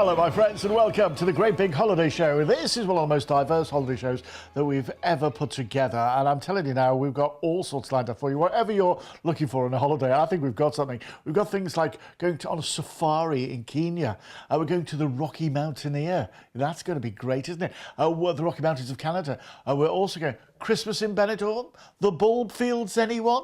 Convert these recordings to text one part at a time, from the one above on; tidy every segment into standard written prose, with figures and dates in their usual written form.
Hello, my friends, and welcome to the Great Big Holiday Show. This is one of the most diverse holiday shows that we've ever put together. And I'm telling you now, we've got all sorts lined up for you. Whatever you're looking for on a holiday, I think we've got something. We've got things like going on a safari in Kenya. We're going to the Rocky Mountaineer. That's going to be great, isn't it? The Rocky Mountains of Canada. We're also going Christmas in Benidorm. The bulb fields, anyone?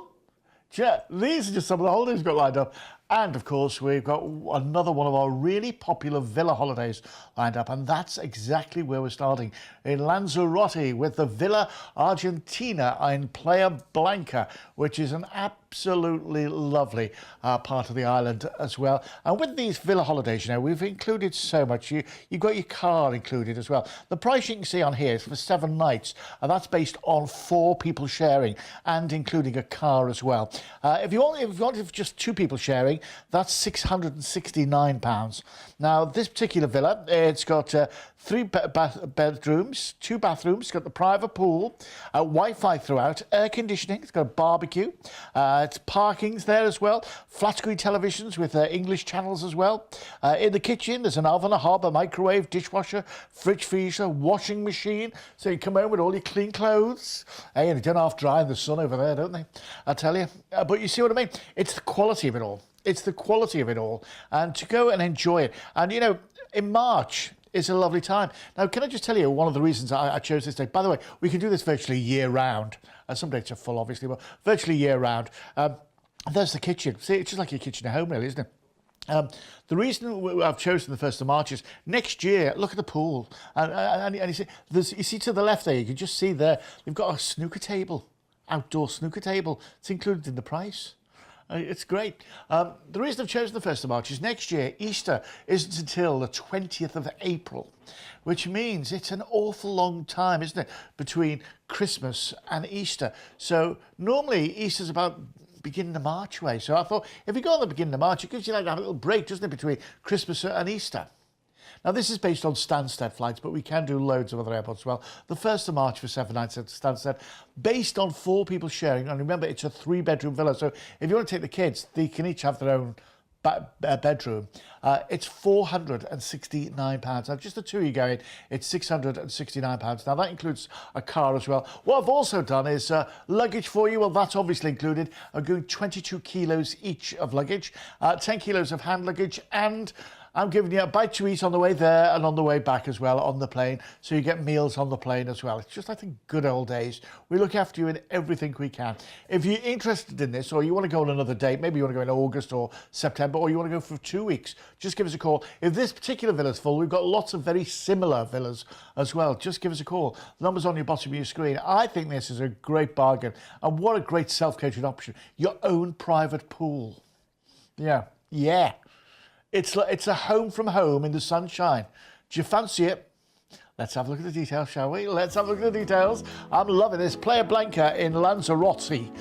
Yeah, these are just some of the holidays we've got lined up. And, of course, we've got another one of our really popular villa holidays lined up. And that's exactly where we're starting, in Lanzarote with the Villa Argentina in Playa Blanca, which is an absolutely lovely part of the island as well. And with these villa holidays, you know, we've included so much. You've got your car included as well. The price you can see on here is for 7 nights, and that's based on 4 people sharing and including a car as well. If you want just 2 people sharing, that's £669. Now, this particular villa, it's got 3 bedrooms, 2 bathrooms, it's got the private pool, Wi-Fi throughout, air conditioning, it's got a barbecue, it's parking's there as well, flat screen televisions with English channels as well. In the kitchen, there's an oven, a hob, a microwave, dishwasher, fridge freezer, washing machine, so you come home with all your clean clothes. Hey, and they don't half dry in the sun over there, don't they? I tell you. But you see what I mean? It's the quality of it all. It's the quality of it all, and to go and enjoy it. And, you know, in March, it's a lovely time. Now, can I just tell you one of the reasons I chose this date? By the way, we can do this virtually year-round. Some dates are full, obviously, but virtually year-round. There's the kitchen. See, it's just like your kitchen at home, really, isn't it? The reason I've chosen the 1st of March is next year, look at the pool. And you see to the left there, you can just see there, they've got a snooker table, outdoor snooker table. It's included in the price. It's great. The reason I've chosen the 1st of March is next year, Easter isn't until the 20th of April, which means it's an awful long time, isn't it, between Christmas and Easter. So normally Easter's about beginning of March way. So I thought, if you go on the beginning of March, it gives you like a little break, doesn't it, between Christmas and Easter. Now, this is based on Stansted flights, but we can do loads of other airports as well. The 1st of March for 7 nights at Stansted, based on 4 people sharing. And remember, it's a 3-bedroom villa. So if you want to take the kids, they can each have their own bedroom. It's £469. Now, just the 2 of you going, it's £669. Now, that includes a car as well. What I've also done is luggage for you. Well, that's obviously included. I'm doing 22 kilos each of luggage, 10 kilos of hand luggage, and I'm giving you a bite to eat on the way there and on the way back as well on the plane. So you get meals on the plane as well. It's just like the good old days. We look after you in everything we can. If you're interested in this, or you want to go on another date, maybe you want to go in August or September, or you want to go for 2 weeks, just give us a call. If this particular villa's full, we've got lots of very similar villas as well. Just give us a call. The number's on your bottom of your screen. I think this is a great bargain. And what a great self-catering option. Your own private pool. Yeah. It's a home from home in the sunshine. Do you fancy it? Let's have a look at the details, shall we? Let's have a look at the details. I'm loving this. Playa Blanca in Lanzarote.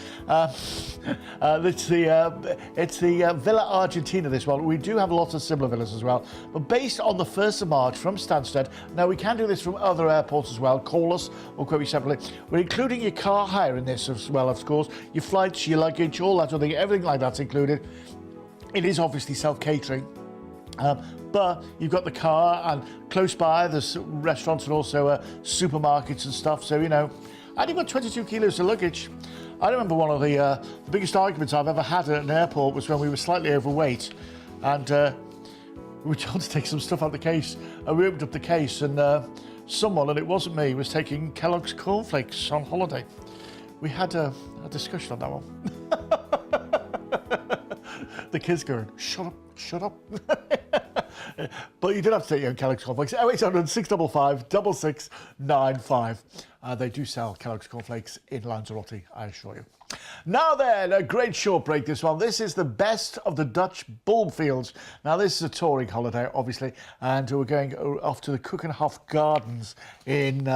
It's the Villa Argentina, this one. We do have lots of similar villas as well. But based on the 1st of March from Stansted, now we can do this from other airports as well. Call us or quote me separately. We're including your car hire in this as well, of course. Your flights, your luggage, all that sort of thing. Everything like that's included. It is obviously self-catering. But you've got the car, and close by there's restaurants and also supermarkets and stuff. So, you know, and you've got 22 kilos of luggage. I remember one of the biggest arguments I've ever had at an airport was when we were slightly overweight, and we were told to take some stuff out of the case. And we opened up the case, and someone, and it wasn't me, was taking Kellogg's cornflakes on holiday. We had a discussion on that one. The kids going, shut up. But you did have to take your own Kellogg's cornflakes. 0800 655 6695. They do sell Kellogg's cornflakes in Lanzarote, I assure you. Now then, a great short break, this one. This is the best of the Dutch bulb fields. Now, this is a touring holiday, obviously, and we're going off to the Keukenhof Gardens in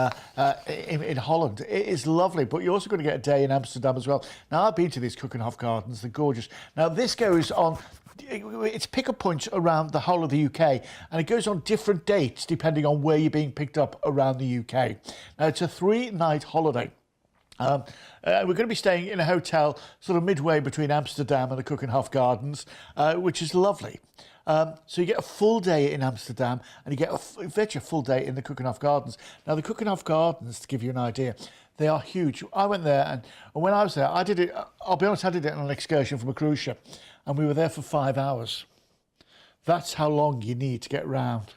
Holland. It is lovely, but you're also going to get a day in Amsterdam as well. Now, I've been to these Keukenhof Gardens. They're gorgeous. Now, this goes on... It's pick-up points around the whole of the UK, and it goes on different dates depending on where you're being picked up around the UK. Now, it's a 3-night holiday. We're going to be staying in a hotel sort of midway between Amsterdam and the Keukenhof Gardens, which is lovely. So you get a full day in Amsterdam, and you get virtually a full day in the Keukenhof Gardens. Now, the Keukenhof Gardens, to give you an idea, they are huge. I went there, and when I was there, I did it, I'll be honest, I did it on an excursion from a cruise ship, and we were there for 5 hours. That's how long you need to get round.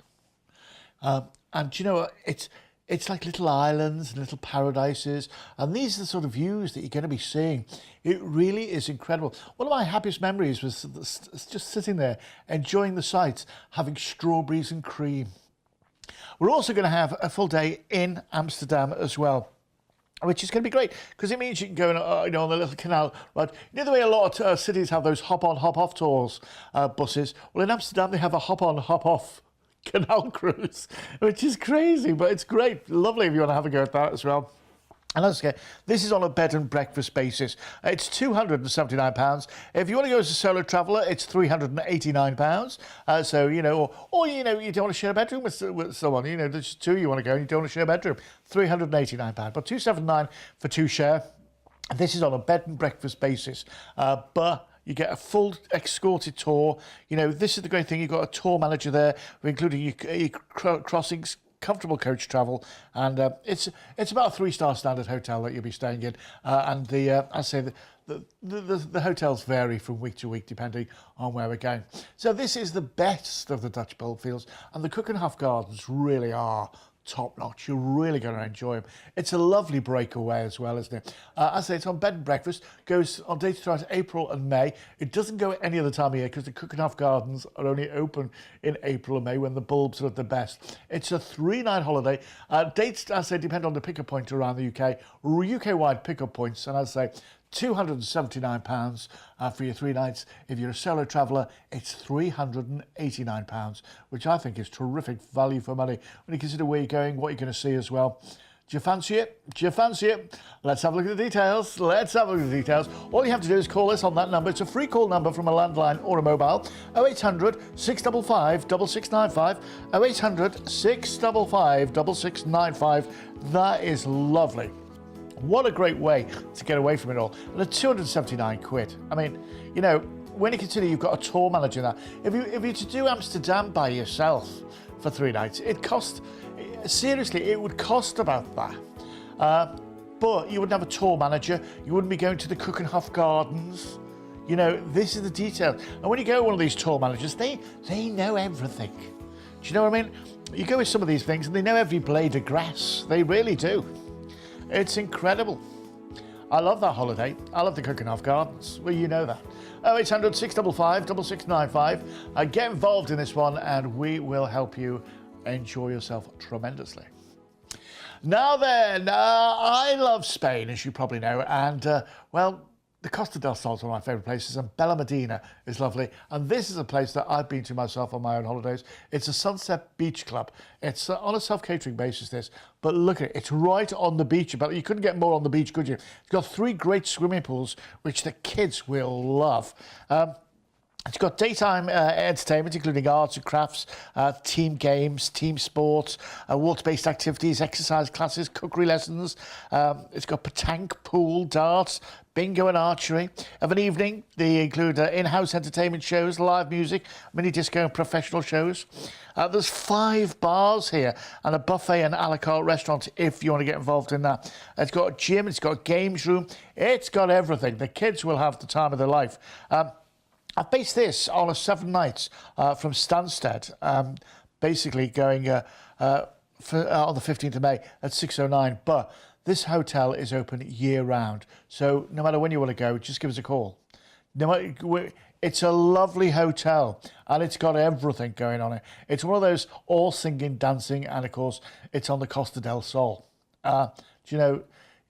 And you know what? It's like little islands and little paradises, and these are the sort of views that you're going to be seeing. It really is incredible. One of my happiest memories was just sitting there, enjoying the sights, having strawberries and cream. We're also going to have a full day in Amsterdam as well, which is going to be great because it means you can go on the little canal, right? You know the way a lot of cities have those hop-on, hop-off tours, buses? Well, in Amsterdam, they have a hop-on, hop-off canal cruise, which is crazy, but it's great. Lovely if you want to have a go at that as well. And let's get, this is on a bed and breakfast basis. It's £279. If you want to go as a solo traveller, it's £389. So, you know, or you know, you don't want to share a bedroom with someone, you know, there's two you want to go and you don't want to share a bedroom, £389. But £279 for two share. This is on a bed and breakfast basis. But you get a full escorted tour. You know, this is the great thing. You've got a tour manager there, including your crossings, comfortable coach travel, and it's about a 3-star standard hotel that you'll be staying in. And I say the hotels vary from week to week depending on where we're going. So this is the best of the Dutch Bulfields, and the Keukenhof Gardens really are top notch. You're really going to enjoy them. It's a lovely breakaway as well, isn't it? I say it's on bed and breakfast, goes on dates throughout April and May. It doesn't go at any other time of year because the Keukenhof Gardens are only open in April and May when the bulbs are at the best. It's a 3-night holiday. Dates, I say, depend on the pickup point around the UK. UK-wide pickup points, and I say £279 for your 3 nights. If you're a solo traveller, it's £389, which I think is terrific value for money when you consider where you're going, what you're going to see as well. Do you fancy it? Do you fancy it? Let's have a look at the details. Let's have a look at the details. All you have to do is call us on that number. It's a free call number from a landline or a mobile. 0800 655 6695. 0800 655 6695. That is lovely. What a great way to get away from it all. And at 279 quid. I mean, you know, when you consider you've got a tour manager now, if you to do Amsterdam by yourself for 3 nights, seriously, it would cost about that. But you wouldn't have a tour manager. You wouldn't be going to the Keukenhof Gardens. You know, this is the detail. And when you go to one of these tour managers, they know everything. Do you know what I mean? You go with some of these things and they know every blade of grass. They really do. It's incredible. I love that holiday. I love the Keukenhof Gardens. Well, you know that. 0800 655 6695. Get involved in this one and we will help you enjoy yourself tremendously. Now then, I love Spain, as you probably know, and, well, the Costa del Sol is one of my favourite places, and Bella Medina is lovely. And this is a place that I've been to myself on my own holidays. It's a Sunset Beach Club. It's on a self-catering basis, this. But look at it. It's right on the beach. But you couldn't get more on the beach, could you? It's got 3 great swimming pools, which the kids will love. It's got daytime entertainment, including arts and crafts, team games, team sports, water-based activities, exercise classes, cookery lessons. It's got petanque, pool, darts, bingo and archery. Of an evening, they include in-house entertainment shows, live music, mini disco and professional shows. There's 5 bars here and a buffet and a la carte restaurant if you want to get involved in that. It's got a gym, it's got a games room, it's got everything. The kids will have the time of their life. I've based this on a 7 nights from Stansted, basically going on the 15th of May at 6:09. But this hotel is open year round. So no matter when you want to go, just give us a call. It's a lovely hotel and it's got everything going on it. It's one of those all singing, dancing, and of course, it's on the Costa del Sol. You know,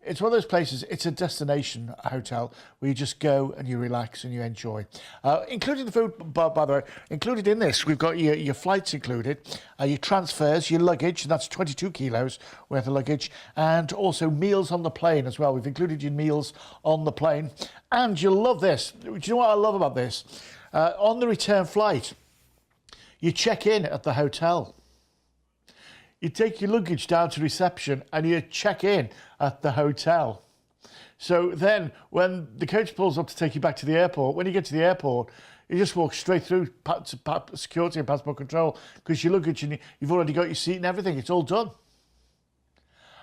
it's one of those places, it's a destination hotel where you just go and you relax and you enjoy. Including the food, by the way, included in this, we've got your flights included, your transfers, your luggage, and that's 22 kilos worth of luggage, and also meals on the plane as well. We've included your meals on the plane. And you'll love this. Do you know what I love about this? On the return flight, you check in at the hotel. You take your luggage down to reception and you check in at the hotel. So then when the coach pulls up to take you back to the airport, when you get to the airport, You just walk straight through security and passport control because you look at you've already got your seat and everything. It's all done.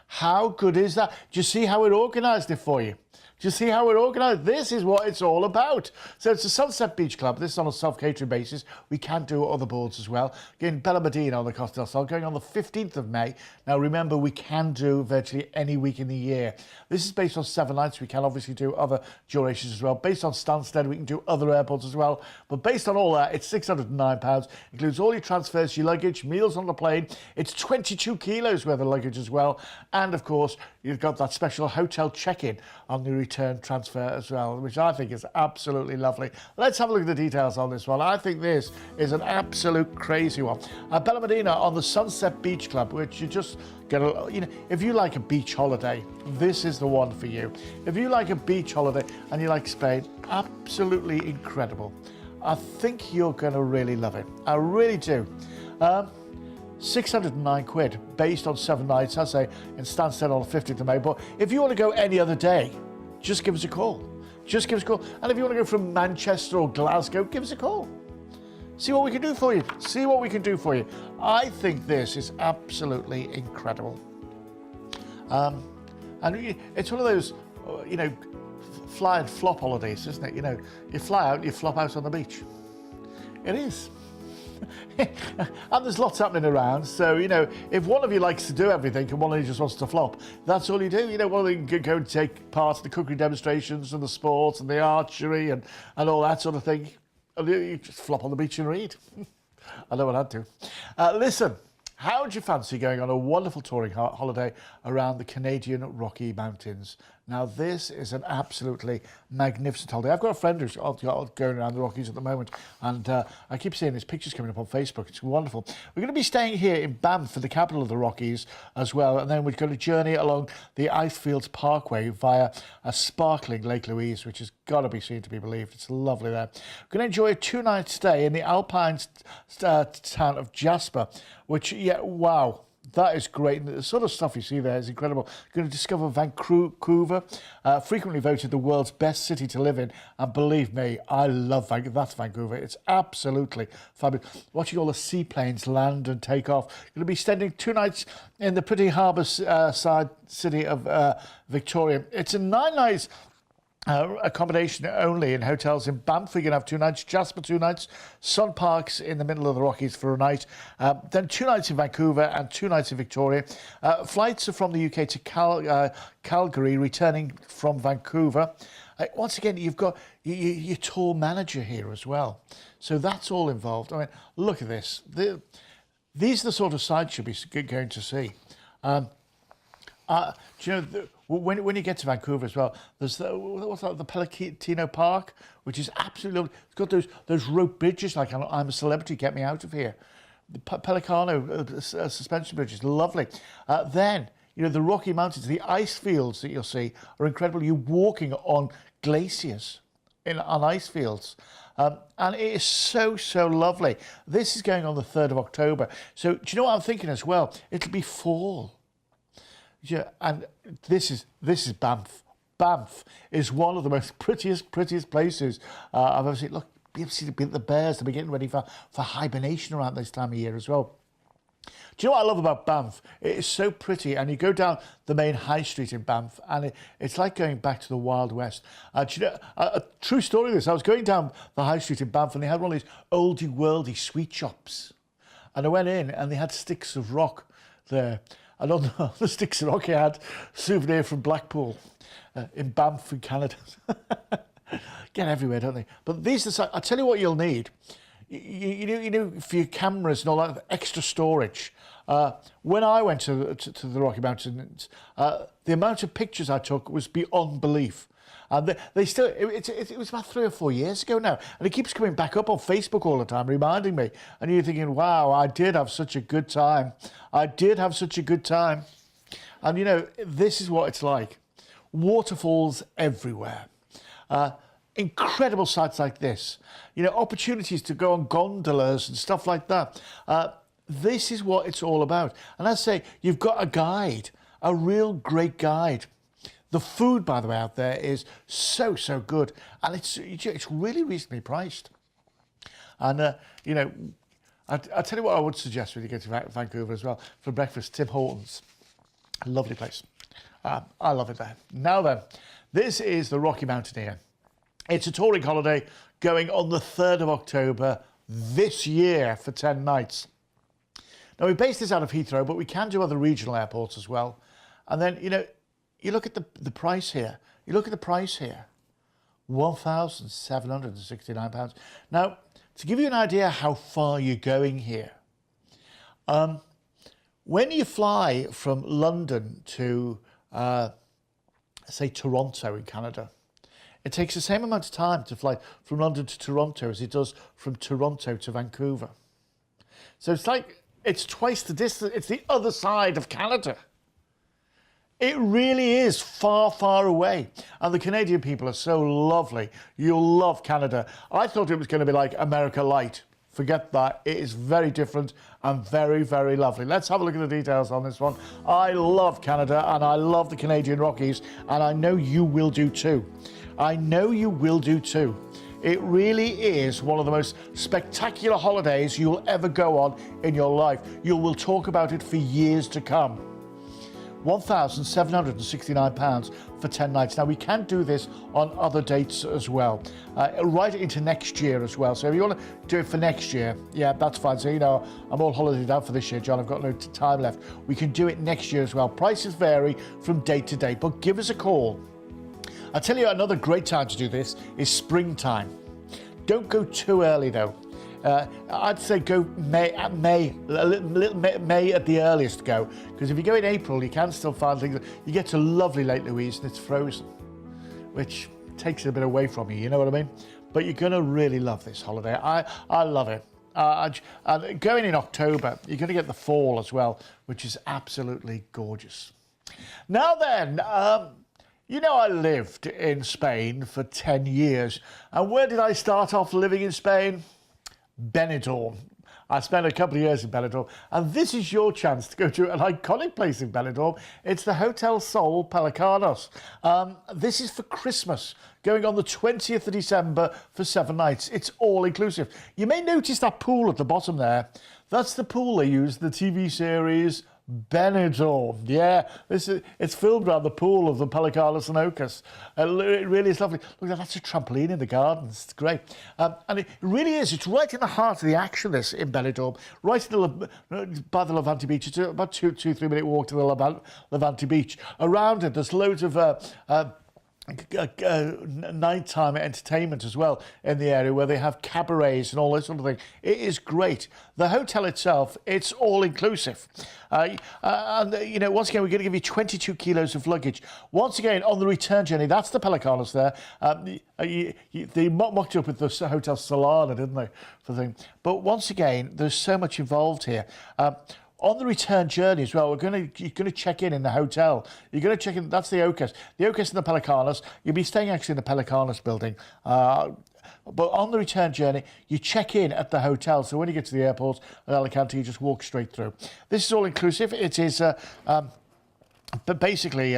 How good is that? Do you see how it organised it for you? Do you see how it organised? This is what it's all about. So it's a Sunset Beach Club. This is on a self-catering basis. We can do other boards as well. Again, Bella Medina on the Costa del Sol, going on the 15th of May. Now, remember, we can do virtually any week in the year. This is based on 7 nights. We can obviously do other durations as well. Based on Stansted, we can do other airports as well. But based on all that, it's £609. Includes all your transfers, your luggage, meals on the plane. It's 22 kilos worth of luggage as well. And, of course, you've got that special hotel check-in on the return transfer as well, which I think is absolutely lovely. Let's have a look at the details on this one. I think this is an absolute crazy one. Bella Medina on the Sunset Beach Club, which you just get a, if you like a beach holiday, this is the one for you. If you like a beach holiday and you like Spain, absolutely incredible. I think you're going to really love it. I really do. 609 quid based on 7 nights, I say, in Stansted on the 15th of May. But if you want to go any other day, just give us a call. Just give us a call. And if you want to go from Manchester or Glasgow, give us a call. See what we can do for you. See what we can do for you. I think this is absolutely incredible. And it's one of those, fly and flop holidays, isn't it? You fly out, you flop out on the beach. It is. And there's lots happening around, so if one of you likes to do everything and one of you just wants to flop, that's all you do. One of you can go and take part in the cookery demonstrations and the sports and the archery and all that sort of thing. And you just flop on the beach and read. I know what I'd do. Listen, how would you fancy going on a wonderful touring holiday around the Canadian Rocky Mountains? Now, this is an absolutely magnificent holiday. I've got a friend who's going around the Rockies at the moment, and I keep seeing his pictures coming up on Facebook. It's wonderful. We're going to be staying here in Banff, for the capital of the Rockies, as well, and then we're going to journey along the Icefields Parkway via a sparkling Lake Louise, which has got to be seen to be believed. It's lovely there. We're going to enjoy a 2-night stay in the Alpine town of Jasper, which, wow. That is great. And the sort of stuff you see there is incredible. You're going to discover Vancouver, frequently voted the world's best city to live in. And believe me, I love Vancouver. It's absolutely fabulous. Watching all the seaplanes land and take off. You're going to be spending 2 nights in the pretty harbour side city of Victoria. It's a 9 nights accommodation only in hotels in Banff. We're going to have 2 nights, Jasper 2 nights, Sun Parks in the middle of the Rockies for a night, then 2 nights in Vancouver and 2 nights in Victoria. Flights are from the UK to Calgary, returning from Vancouver. Once again, you've got your tour manager here as well. So that's all involved. I mean, look at this. These are the sort of sites you'll be going to see. When you get to Vancouver as well, there's the Pellegrino Park, which is absolutely lovely. It's got those rope bridges, like I'm a celebrity, get me out of here. The Pellegrino suspension bridge is lovely. Then, the Rocky Mountains, the ice fields that you'll see are incredible. You're walking on glaciers on ice fields. And it is so, so lovely. This is going on the 3rd of October. So do you know what I'm thinking as well? It'll be fall. Yeah, and this is Banff. Banff is one of the most prettiest places I've ever seen. Look, you ever see the bears? They're getting ready for hibernation around this time of year as well. Do you know what I love about Banff? It is so pretty, and you go down the main high street in Banff, and it's like going back to the Wild West. Do you know, a true story of this, I was going down the high street in Banff, and they had one of these oldie worldy sweet shops. And I went in, and they had sticks of rock there. And on the sticks of rock, he had souvenir from Blackpool in Banff in Canada. Get everywhere, don't they? But these are, I'll tell you what you'll need. You know, for your cameras and all that extra storage. When I went to the Rocky Mountains, the amount of pictures I took was beyond belief. And they still, it was about 3 or 4 years ago now. And it keeps coming back up on Facebook all the time, reminding me. And you're thinking, wow, I did have such a good time. I did have such a good time. And, this is what it's like. Waterfalls everywhere. Incredible sights like this. Opportunities to go on gondolas and stuff like that. This is what it's all about. And I say, you've got a guide, a real great guide. The food, by the way, out there is so, so good. And it's really reasonably priced. And, you know, I tell you what I would suggest when you go to Vancouver as well, for breakfast, Tim Hortons. Lovely place. I love it there. Now then, this is the Rocky Mountaineer. It's a touring holiday going on the 3rd of October this year for 10 nights. Now, we base this out of Heathrow, but we can do other regional airports as well. And then, you know, you look at the price here. You look at the price here. £1,769. Now, to give you an idea how far you're going here, when you fly from London to, say, Toronto in Canada, it takes the same amount of time to fly from London to Toronto as it does from Toronto to Vancouver. So it's twice the distance. It's the other side of Canada. It really is far, far away. And the Canadian people are so lovely. You'll love Canada. I thought it was going to be like America Light. Forget that. It is very different and very, very lovely. Let's have a look at the details on this one. I love Canada and I love the Canadian Rockies, and I know you will do too. I know you will do too. It really is one of the most spectacular holidays you'll ever go on in your life. You will talk about it for years to come. £1,769 for 10 nights. Now, we can do this on other dates as well, right into next year as well. So if you want to do it for next year, yeah, that's fine. So, you know, I'm all holidayed out for this year, John. I've got no time left. We can do it next year as well. Prices vary from date to date, but give us a call. I'll tell you another great time to do this is springtime. Don't go too early, though. I'd say go May at the earliest go, because if you go in April, you can still find things. You get to lovely Lake Louise and it's frozen, which takes it a bit away from you, you know what I mean? But you're going to really love this holiday. I love it. And going in October, you're going to get the fall as well, which is absolutely gorgeous. Now then, you know, I lived in Spain for 10 years. And where did I start off living in Spain? Benidorm. I spent a couple of years in Benidorm, and this is your chance to go to an iconic place in Benidorm. It's the Hotel Sol Pelicanos. This is for Christmas, going on the 20th of December for 7 nights. It's all inclusive. You may notice that pool at the bottom there. That's the pool they use in the TV series Benidorm. Yeah, it's filmed around the pool of the Pelicanos and Ocas. It really is lovely. Look, that's a trampoline in the gardens. It's great. And it really is. It's right in the heart of the action, this, in Benidorm. Right by the Levante Beach. It's about 2-3 minute walk to the Levante Beach. Around it, there's loads of nighttime entertainment as well in the area, where they have cabarets and all this sort of thing. It is great. The hotel itself, it's all inclusive. And, you know, once again, we're going to give you 22 kilos of luggage. Once again, on the return journey, that's the Pelicanos there. They mocked up with the Hotel Solana, didn't they? For the thing. But once again, there's so much involved here. On the return journey as well, you're going to check in the hotel. You're going to check in. That's the Ocas. The Ocas and the Pelicanos. You'll be staying actually in the Pelicanos building. But on the return journey, you check in at the hotel. So when you get to the airport at Alicante, you just walk straight through. This is all inclusive. It is, but basically,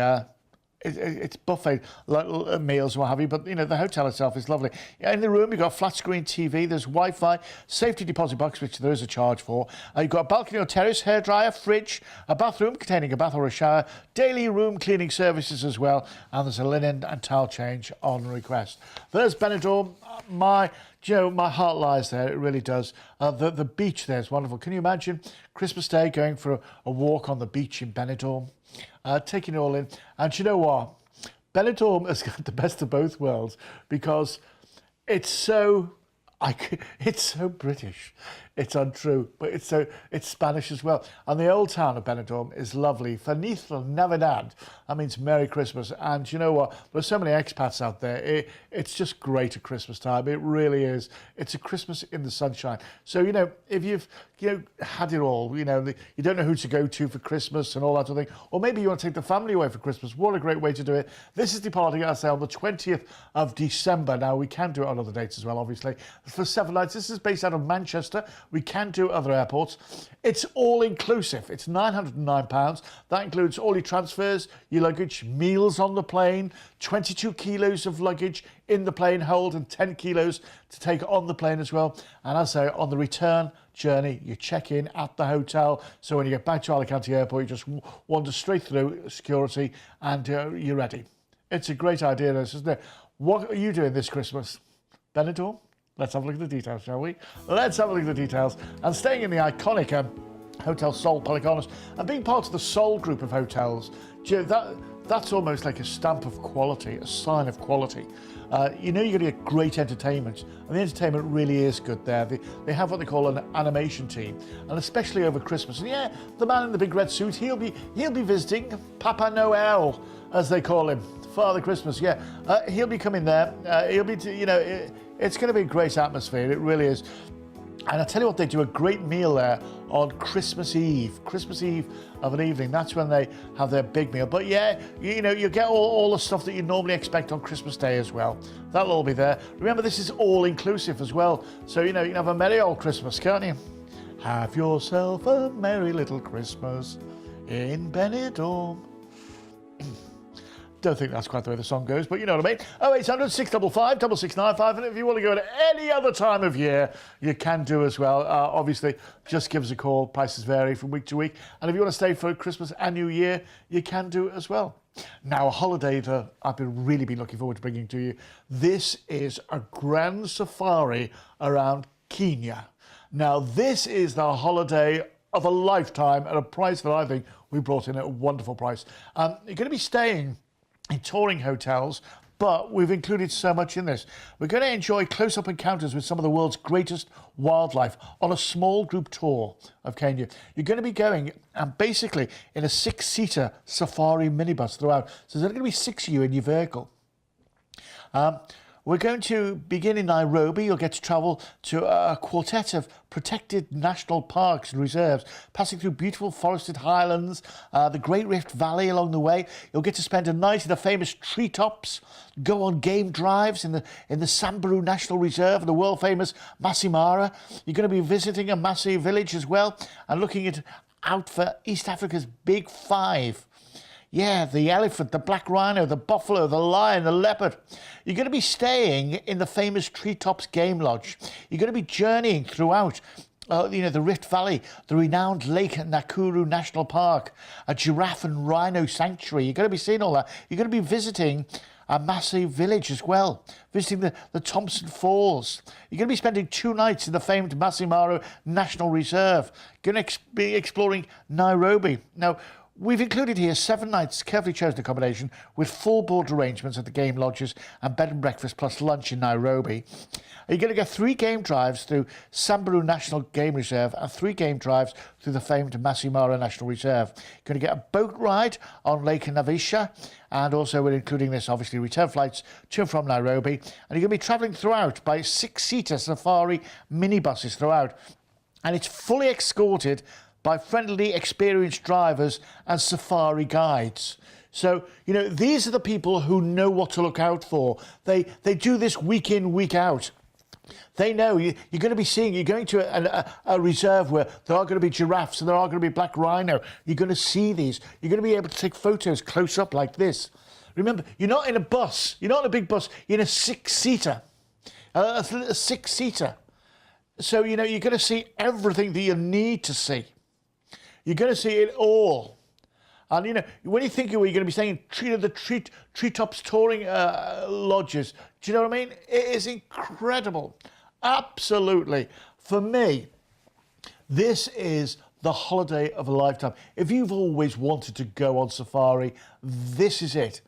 it's buffet meals and what have you, but you know, the hotel itself is lovely. In the room, you've got a flat screen TV, there's Wi-Fi, safety deposit box, which there is a charge for. You've got a balcony or terrace, hairdryer, fridge, a bathroom containing a bath or a shower, daily room cleaning services as well, and there's a linen and towel change on request. There's Benidorm. My heart lies there. It really does. The beach there is wonderful. Can you imagine Christmas Day going for a walk on the beach in Benidorm? Taking it all in. And you know what? Benidorm has got the best of both worlds, because it's so British. It's untrue, but it's Spanish as well. And the old town of Benidorm is lovely. Feliz Navidad. That means Merry Christmas. And you know what? There's so many expats out there. It's just great at Christmas time. It really is. It's a Christmas in the sunshine. So, you know, if you've had it all, you know, you don't know who to go to for Christmas and all that sort of thing, or maybe you want to take the family away for Christmas, what a great way to do it. This is departing, I say, on the 20th of December. Now, we can do it on other dates as well, obviously. For 7 nights, this is based out of Manchester, We can do other airports. It's all inclusive. It's £909. That includes all your transfers, your luggage, meals on the plane, 22 kilos of luggage in the plane hold and 10 kilos to take on the plane as well. And as I say, on the return journey, you check in at the hotel. So when you get back to Alicante Airport, you just wander straight through security and you're ready. It's a great idea, this, isn't it? What are you doing this Christmas? Benidorm? Let's have a look at the details, shall we? Let's have a look at the details. And staying in the iconic Hotel Sol Pelicanos and being part of the Sol group of hotels, that's almost like a stamp of quality, a sign of quality. You know you're going to get great entertainment, and the entertainment really is good there. They have what they call an animation team, and especially over Christmas. And yeah, the man in the big red suit, he'll be visiting Papa Noel, as they call him, Father Christmas. Yeah, he'll be coming there. He'll be, it's going to be a great atmosphere. It really is. And I tell you what, they do a great meal there on Christmas Eve of an evening. That's when they have their big meal. But yeah, you get all the stuff that you normally expect on Christmas Day as well. That'll all be there. Remember, this is all inclusive as well. So, you can have a merry old Christmas, can't you? Have yourself a merry little Christmas in Benidorm. Don't think that's quite the way the song goes, but you know what I mean. 0800 655 6695, and if you want to go at any other time of year, you can do as well. Obviously, just give us a call. Prices vary from week to week. And if you want to stay for Christmas and New Year, you can do it as well. Now, a holiday that I've really been looking forward to bringing to you. This is a grand safari around Kenya. Now, this is the holiday of a lifetime at a price that I think we brought in at a wonderful price. You're going to be staying in touring hotels, but we've included so much in this. We're going to enjoy close-up encounters with some of the world's greatest wildlife on a small group tour of Kenya. You're going to be going basically in a 6-seater safari minibus throughout. So there's going to be 6 of you in your vehicle. We're going to begin in Nairobi. You'll get to travel to a quartet of protected national parks and reserves, passing through beautiful forested highlands, the Great Rift Valley along the way. You'll get to spend a night in the famous treetops, go on game drives in the Samburu National Reserve and the world-famous Masai Mara. You're going to be visiting a Masai village as well and looking out for East Africa's Big Five. Yeah, the elephant, the black rhino, the buffalo, the lion, the leopard. You're going to be staying in the famous Treetops Game Lodge. You're going to be journeying throughout, the Rift Valley, the renowned Lake Nakuru National Park, a giraffe and rhino sanctuary. You're going to be seeing all that. You're going to be visiting a Masai village as well, visiting the Thompson Falls. You're going to be spending 2 nights in the famed Masai Mara National Reserve. You're going to be exploring Nairobi. Now, we've included here 7 nights carefully chosen accommodation with full board arrangements at the game lodges and bed and breakfast plus lunch in Nairobi. You're going to get 3 game drives through Samburu National Game Reserve and 3 game drives through the famed Masai Mara National Reserve. You're going to get a boat ride on Lake Naivasha, and also we're including this, obviously, return flights to and from Nairobi. And you're going to be travelling throughout by 6-seater safari minibuses throughout. And it's fully escorted by friendly, experienced drivers and safari guides. So, these are the people who know what to look out for. They do this week in, week out. They know you're going to be seeing, you're going to a reserve where there are going to be giraffes and there are going to be black rhino. You're going to see these. You're going to be able to take photos close up like this. Remember, you're not in a bus. You're not in a big bus. You're in a 6-seater. A 6-seater. So, you're going to see everything that you need to see. You're going to see it all. And, when you think of where you're going to be staying in the Treetops touring lodges, do you know what I mean? It is incredible. Absolutely. For me, this is the holiday of a lifetime. If you've always wanted to go on safari, this is it.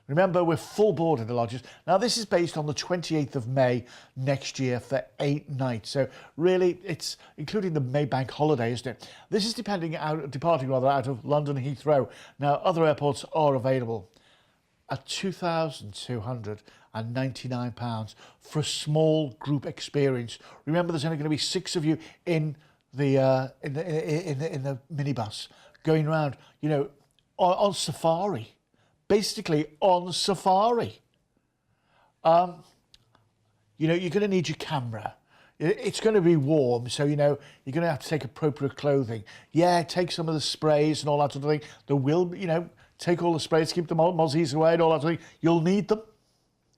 Remember, we're full board in the lodges. Now, this is based on the 28th of May next year for 8 nights. So, really, it's including the May bank holiday, isn't it? This is departing out of London Heathrow. Now, other airports are available at £2,299 for a small group experience. Remember, there's only going to be 6 of you in the minibus going around, on safari. Basically on safari. You're going to need your camera. It's going to be warm, so, you know, you're going to have to take appropriate clothing. Yeah, take some of the sprays and all that sort of thing. There will, you know, take all the sprays, keep the mozzies away and all that sort of thing. You'll need them.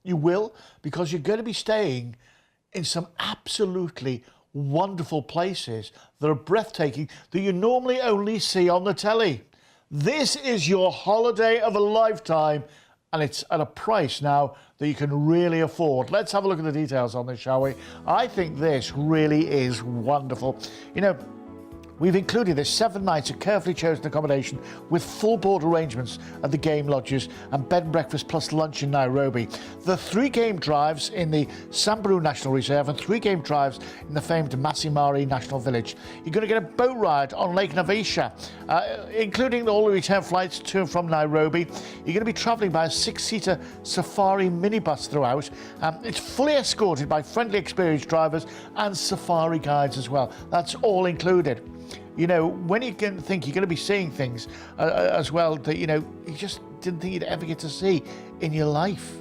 You will, because you're going to be staying in some absolutely wonderful places that are breathtaking that you normally only see on the telly. This is your holiday of a lifetime, and it's at a price now that you can really afford. Let's have a look at the details on this, shall we? I think this really is wonderful. You know, we've included this 7 nights of carefully chosen accommodation with full board arrangements at the game lodges and bed and breakfast plus lunch in Nairobi. The 3 game drives in the Samburu National Reserve and 3 game drives in the famed Masai Mara National Village. You're going to get a boat ride on Lake Naivasha, including all the return flights to and from Nairobi. You're going to be travelling by a 6-seater safari minibus throughout. It's fully escorted by friendly, experienced drivers and safari guides as well. That's all included. You know, when you can think you're going to be seeing things as well that, you know, you just didn't think you'd ever get to see in your life.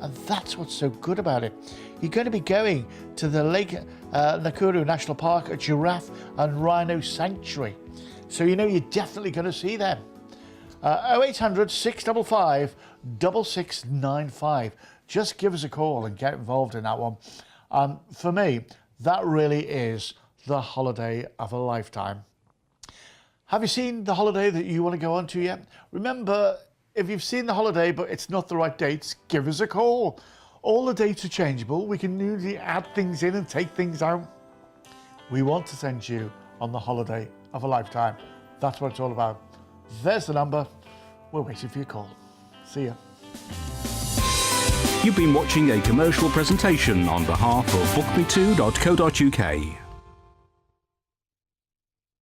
And that's what's so good about it. You're going to be going to the Lake Nakuru National Park, a giraffe and rhino sanctuary. So, you know, you're definitely going to see them. 0800 655 6695. Just give us a call and get involved in that one. For me, that really is the holiday of a lifetime. Have you seen the holiday that you want to go on to yet? Remember, if you've seen the holiday but it's not the right dates, give us a call. All the dates are changeable. We can usually add things in and take things out. We want to send you on the holiday of a lifetime. That's what it's all about. There's the number. We're waiting for your call. See ya. You've been watching a commercial presentation on behalf of bookme2.co.uk.